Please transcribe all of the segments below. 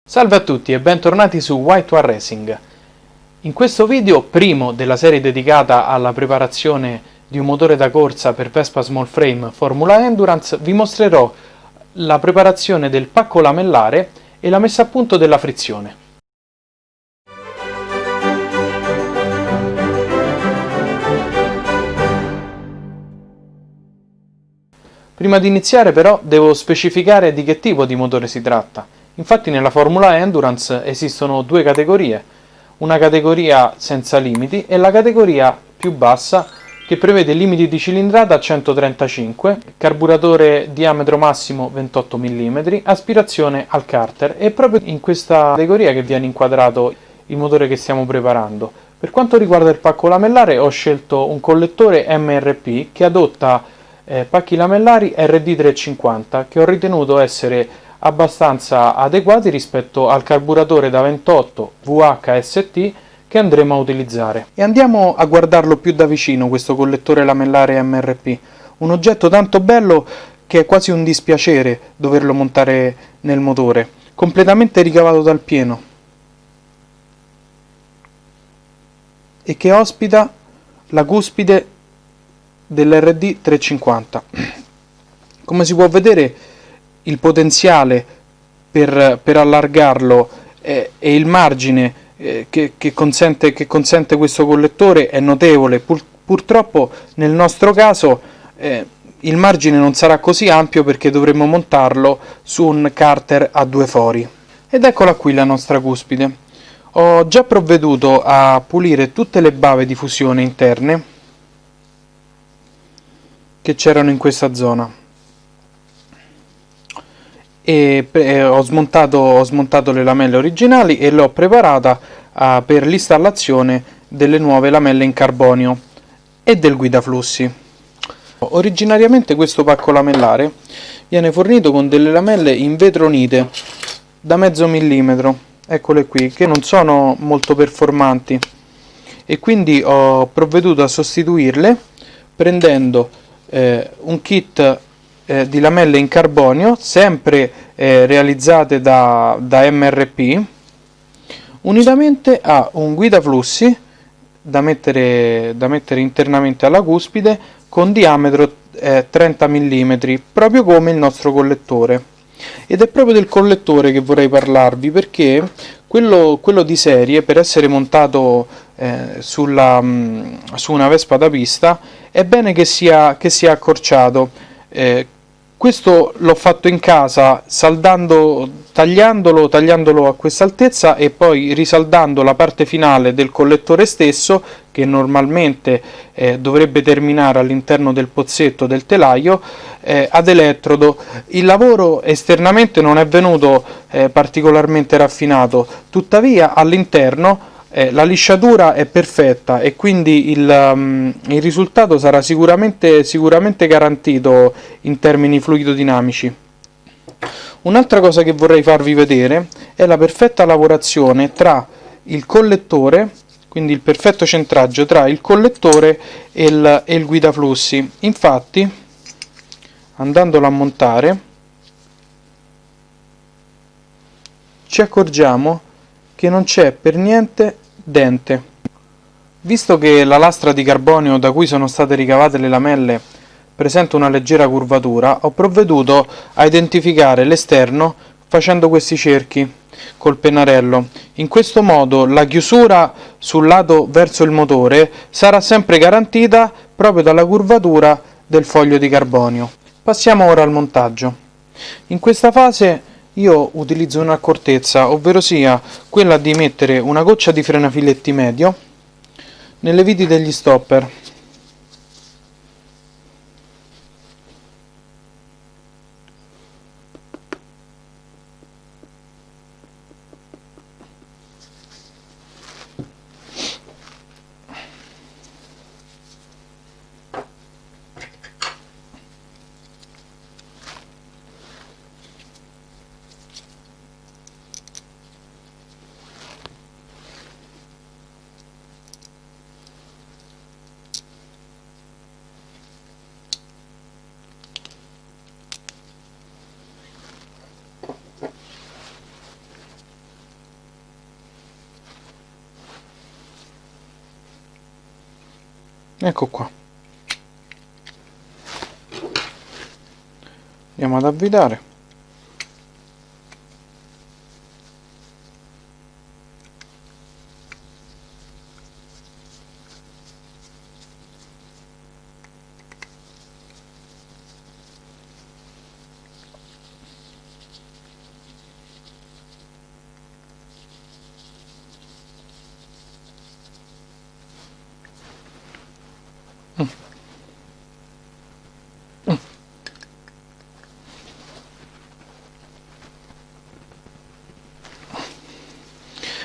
Salve a tutti e bentornati su Y2R Racing. In questo video, primo della serie dedicata alla preparazione di un motore da corsa per Vespa Small Frame Formula Endurance, vi mostrerò la preparazione del pacco lamellare e la messa a punto della frizione. Prima di iniziare però devo specificare di che tipo di motore si tratta. Infatti nella Formula Endurance esistono due categorie, una categoria senza limiti e la categoria più bassa che prevede limiti di cilindrata a 135, carburatore diametro massimo 28 mm, aspirazione al carter. È proprio in questa categoria che viene inquadrato il motore che stiamo preparando. Per quanto riguarda il pacco lamellare ho scelto un collettore MRP che adotta pacchi lamellari RD350 che ho ritenuto essere abbastanza adeguati rispetto al carburatore da 28 VHST che andremo a utilizzare. E andiamo a guardarlo più da vicino questo collettore lamellare MRP, un oggetto tanto bello che è quasi un dispiacere doverlo montare nel motore, completamente ricavato dal pieno e che ospita la cuspide dell'RD 350. Come si può vedere, il potenziale per allargarlo e il margine che consente questo collettore è notevole. Purtroppo nel nostro caso il margine non sarà così ampio perché dovremo montarlo su un carter a due fori. Ed eccola qui la nostra cuspide. Ho già provveduto a pulire tutte le bave di fusione interne che c'erano in questa zona e ho smontato le lamelle originali e l'ho preparata per l'installazione delle nuove lamelle in carbonio e del guidaflussi. Originariamente questo pacco lamellare viene fornito con delle lamelle in vetro nite da mezzo millimetro, eccole qui, che non sono molto performanti e quindi ho provveduto a sostituirle prendendo un kit di lamelle in carbonio, sempre realizzate da MRP, unitamente a un guidaflussi da mettere internamente alla cuspide con diametro 30 mm, proprio come il nostro collettore. Ed è proprio del collettore che vorrei parlarvi, perché quello di serie, per essere montato su una Vespa da pista, è bene che sia accorciato. Questo l'ho fatto in casa tagliandolo a questa altezza e poi risaldando la parte finale del collettore stesso, che normalmente dovrebbe terminare all'interno del pozzetto del telaio, ad elettrodo. Il lavoro esternamente non è venuto particolarmente raffinato, tuttavia all'interno la lisciatura è perfetta e quindi il risultato sarà sicuramente garantito in termini fluidodinamici. Un'altra cosa che vorrei farvi vedere è la perfetta lavorazione tra il collettore, quindi il perfetto centraggio tra il collettore e il guidaflussi. Infatti, andandolo a montare, ci accorgiamo che non c'è per niente dente. Visto che la lastra di carbonio da cui sono state ricavate le lamelle presenta una leggera curvatura, ho provveduto a identificare l'esterno facendo questi cerchi col pennarello. In questo modo la chiusura sul lato verso il motore sarà sempre garantita proprio dalla curvatura del foglio di carbonio. Passiamo ora al montaggio. In questa fase io utilizzo un'accortezza, ovvero sia quella di mettere una goccia di frenafiletti medio nelle viti degli stopper. Ecco qua. Andiamo ad avvitare.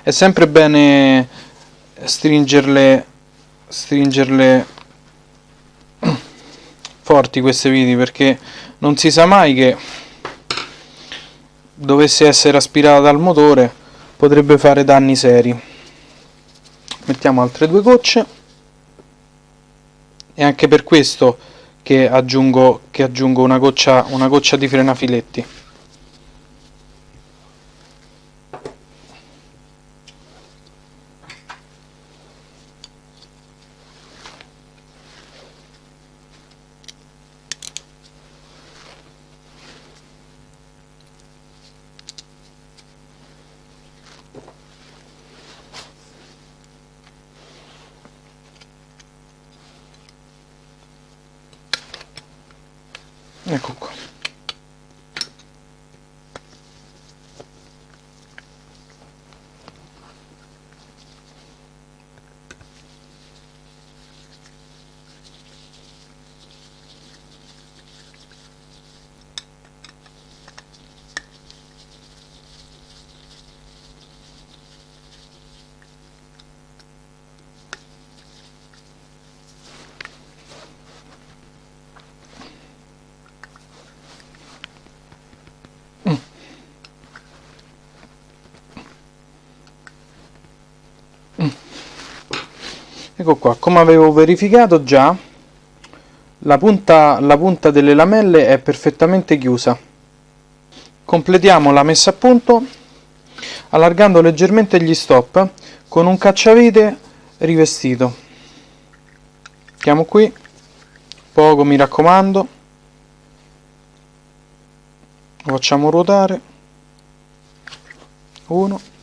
È sempre bene stringerle forti queste viti, perché non si sa mai che dovesse essere aspirata dal motore, potrebbe fare danni seri. Mettiamo altre 2 gocce, e anche per questo che aggiungo una goccia di frenafiletti. Ecco qua. Ecco qua, come avevo verificato già, la punta delle lamelle è perfettamente chiusa. Completiamo la messa a punto allargando leggermente gli stop con un cacciavite rivestito. Mettiamo qui, poco mi raccomando, lo facciamo ruotare, 1,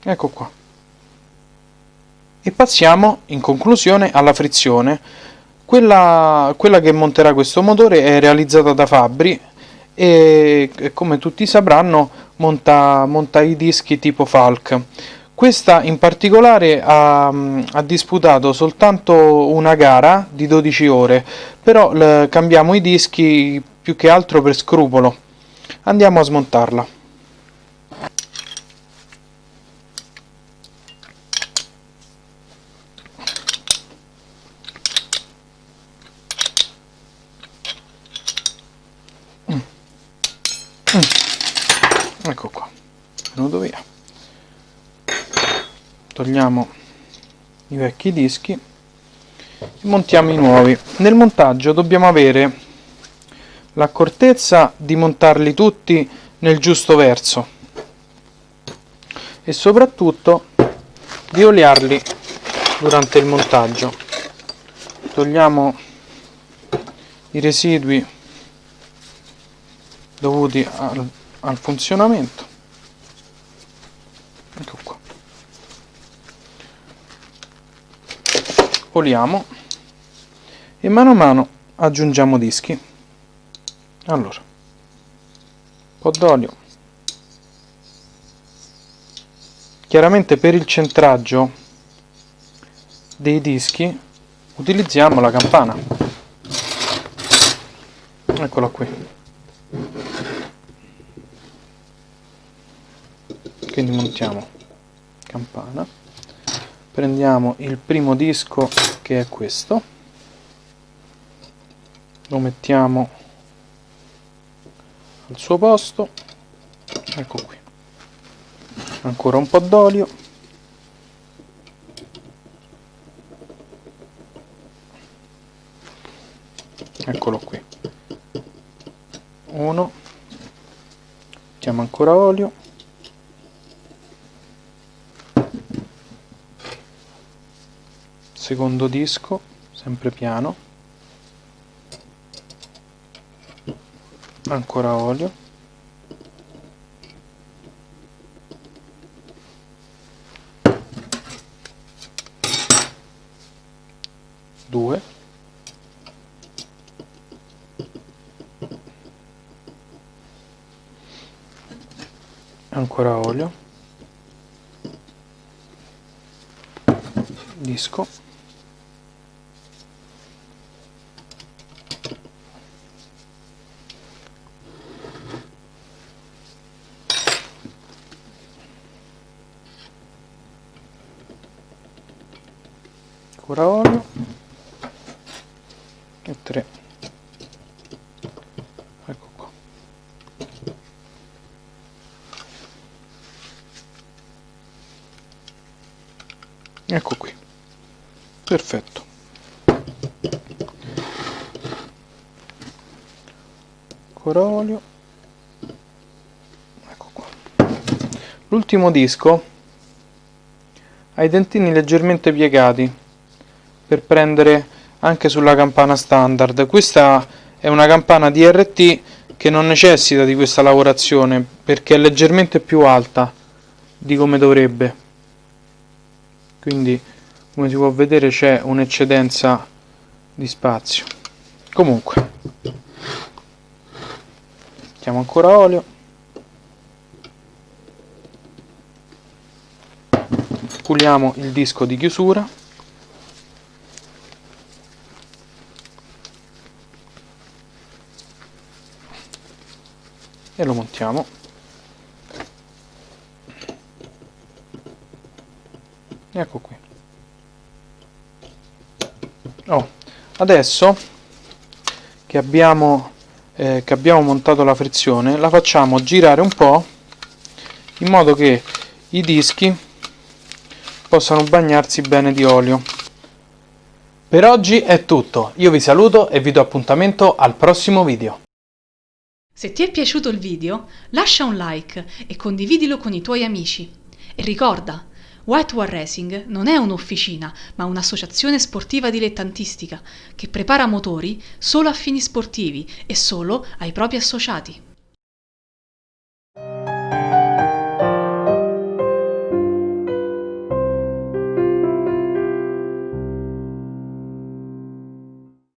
ecco qua, e passiamo in conclusione alla frizione. Quella che monterà questo motore è realizzata da Fabbri e come tutti sapranno monta i dischi tipo Falk. Questa in particolare ha disputato soltanto una gara di 12 ore, però cambiamo i dischi più che altro per scrupolo. Andiamo a smontarla. Ecco qua, è venuto via. Togliamo i vecchi dischi e montiamo i nuovi. Nel montaggio dobbiamo avere l'accortezza di montarli tutti nel giusto verso e soprattutto di oliarli durante il montaggio. Togliamo i residui dovuti al funzionamento. Ecco qua. Oliamo e mano a mano aggiungiamo dischi. Allora, un po' d'olio. Chiaramente per il centraggio dei dischi utilizziamo la campana. Eccola qui. Quindi montiamo campana, prendiamo il primo disco che è questo, lo mettiamo al suo posto, ecco qui, ancora un po' d'olio, eccolo qui, 1, mettiamo ancora olio, secondo disco, sempre piano, ancora olio, due, ancora olio, disco, ancora olio e 3. Ecco qua. Ecco qui. Perfetto. Ancora olio. Ecco qua. L'ultimo disco ha i dentini leggermente piegati per prendere anche sulla campana standard. Questa è una campana DRT che non necessita di questa lavorazione perché è leggermente più alta di come dovrebbe, quindi come si può vedere c'è un'eccedenza di spazio. Comunque mettiamo ancora olio, puliamo il disco di chiusura e lo montiamo. Ecco qui. Adesso che abbiamo montato la frizione, la facciamo girare un po' in modo che i dischi possano bagnarsi bene di olio. Per oggi è tutto, io vi saluto e vi do appuntamento al prossimo video. Se ti è piaciuto il video, lascia un like e condividilo con i tuoi amici. E ricorda, White War Racing non è un'officina, ma un'associazione sportiva dilettantistica che prepara motori solo a fini sportivi e solo ai propri associati.